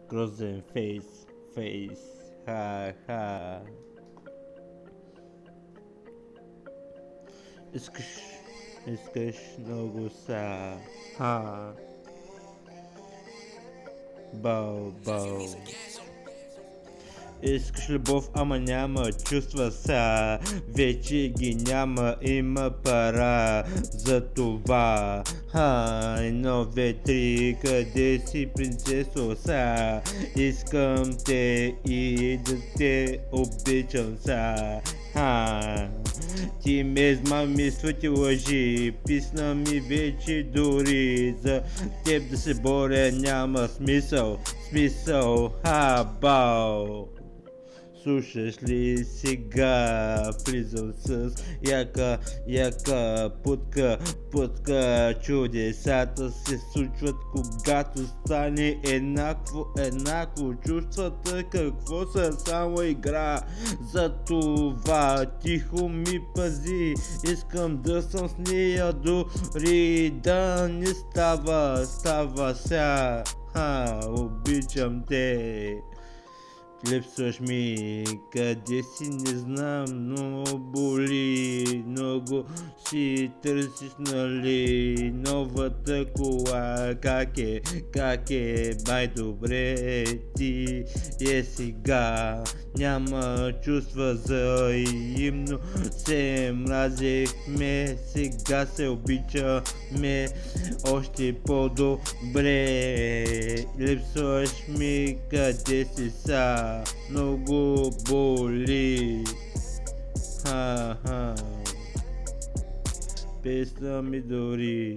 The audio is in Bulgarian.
Грозен фейс, ха. Искаш много са, ха. Бау. Искаш любов, ама няма чувства са. Вече ги няма, има пара за това. Едно, две, три, къде си, принцесо са? Искам те и да те обичам са. Ти ме измами с твоите лъжи, писна ми вече дори за теб да се боря няма смисъл, бау. Слушаш ли сега, влизам с яка путка, чудесата се случват, когато стане еднакво, чувствата какво са, само игра, за това тихо ми пази, искам да съм с нея дори да не става ся, обичам те. Липсваш ми, къде си не знам, но боли, много си търсиш, нали, новата кола, как е, бай добре, ти е сега, няма чувства взаимно, се мразихме, сега се обичаме още по-добре, липсваш ми, къде си са, много боли, песна ми дори.